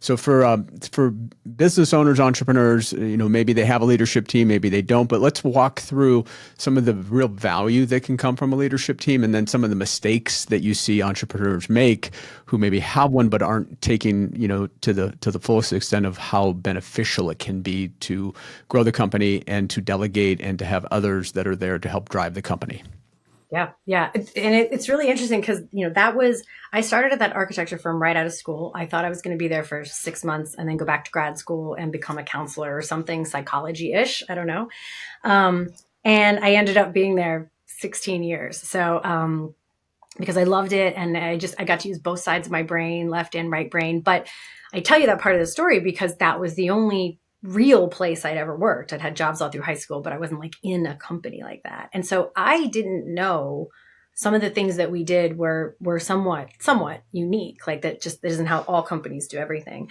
So for business owners, entrepreneurs, maybe they have a leadership team, maybe they don't, but let's walk through some of the real value that can come from a leadership team, and then some of the mistakes that you see entrepreneurs make who maybe have one but aren't taking, to the fullest extent of how beneficial it can be to grow the company and to delegate and to have others that are there to help drive the company. Yeah. Yeah. It's really interesting because, I started at that architecture firm right out of school. I thought I was going to be there for 6 months and then go back to grad school and become a counselor or something psychology-ish. I don't know. And I ended up being there 16 years. So, because I loved it. And I got to use both sides of my brain, left and right brain. But I tell you that part of the story because that was the only real place I'd ever worked. I'd had jobs all through high school, but I wasn't like in a company like that. And so I didn't know some of the things that we did were somewhat unique. Like that isn't how all companies do everything.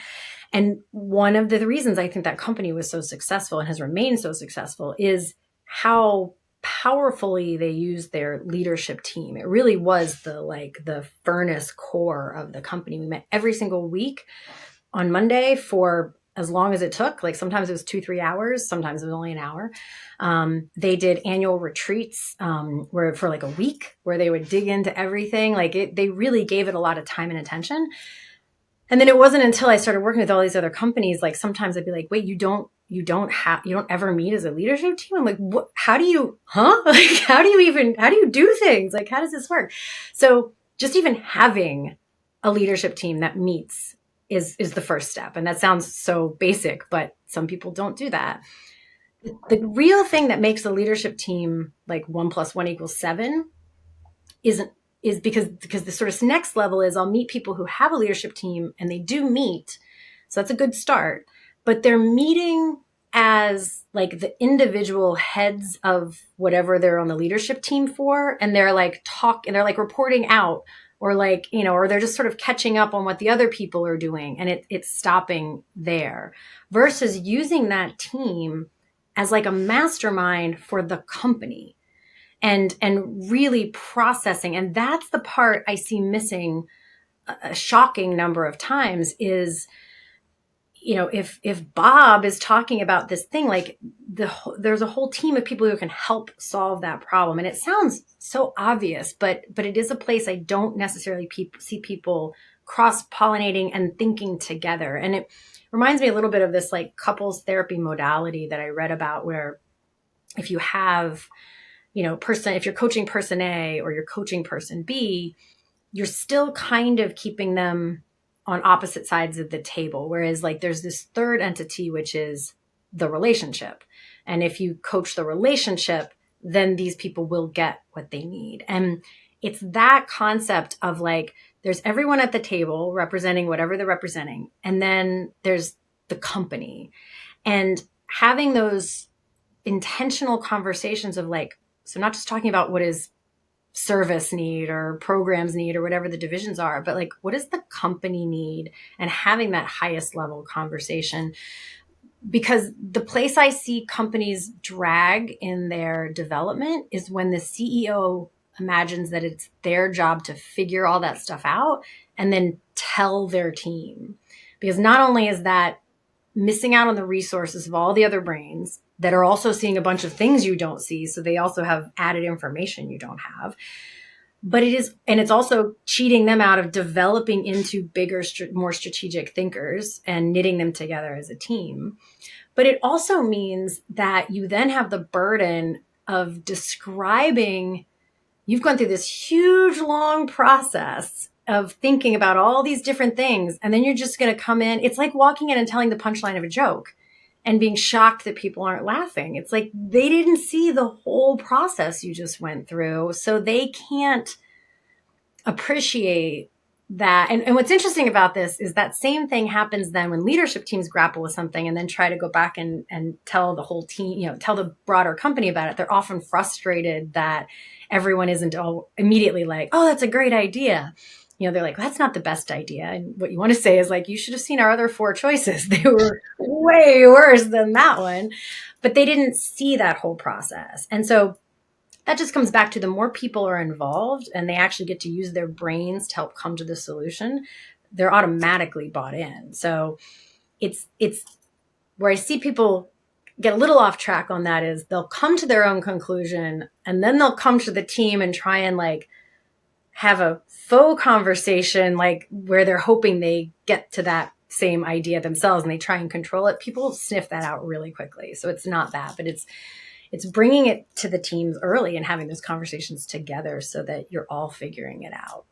And one of the reasons I think that company was so successful and has remained so successful is how powerfully they used their leadership team. It really was the furnace core of the company. We met every single week on Monday for as long as it took. Like sometimes it was 2-3 hours, sometimes it was only an hour. They did annual retreats where for like a week where they would dig into everything. They really gave it a lot of time and attention. And then it wasn't until I started working with all these other companies, like sometimes I'd be like, wait, you don't ever meet as a leadership team? I'm like, what, how do you how do you do things? Like, how does this work? So just even having a leadership team that meets is the first step. And that sounds so basic, but some people don't do that. The real thing that makes a leadership team like 1 + 1 = 7 is because the sort of next level is I'll meet people who have a leadership team and they do meet. So that's a good start, but they're meeting as like the individual heads of whatever they're on the leadership team for. And they're like they're like reporting out or or they're just sort of catching up on what the other people are doing. And it's stopping there versus using that team as like a mastermind for the company and really processing. And that's the part I see missing a shocking number of times is, if Bob is talking about this thing, like there's a whole team of people who can help solve that problem. And it sounds so obvious, but it is a place I don't necessarily see people cross-pollinating and thinking together. And it reminds me a little bit of this like couples therapy modality that I read about where if you have, if you're coaching person A or you're coaching person B, you're still kind of keeping them on opposite sides of the table. Whereas like there's this third entity, which is the relationship. And if you coach the relationship, then these people will get what they need. And it's that concept of like, there's everyone at the table representing whatever they're representing. And then there's the company and having those intentional conversations of like, so not just talking about what is service need or programs need or whatever the divisions are, but like, what does the company need? And having that highest level conversation, because the place I see companies drag in their development is when the CEO imagines that it's their job to figure all that stuff out and then tell their team. Because not only is that missing out on the resources of all the other brains that are also seeing a bunch of things you don't see. So they also have added information you don't have. But it's also cheating them out of developing into bigger, more strategic thinkers and knitting them together as a team. But it also means that you then have the burden of describing, you've gone through this huge, long process of thinking about all these different things. And then you're just going to come in. It's like walking in and telling the punchline of a joke and being shocked that people aren't laughing. It's like they didn't see the whole process you just went through. So they can't appreciate that. And what's interesting about this is that same thing happens then when leadership teams grapple with something and then try to go back and tell the whole team, tell the broader company about it. They're often frustrated that everyone isn't all immediately like, oh, that's a great idea. They're like, that's not the best idea. And what you want to say is like, you should have seen our other 4 choices. They were way worse than that one, but they didn't see that whole process. And so that just comes back to the more people are involved and they actually get to use their brains to help come to the solution, they're automatically bought in. So it's where I see people get a little off track on that is they'll come to their own conclusion and then they'll come to the team and try and like have a faux conversation, like where they're hoping they get to that same idea themselves and they try and control it. People sniff that out really quickly. So it's not that, but it's bringing it to the teams early and having those conversations together so that you're all figuring it out.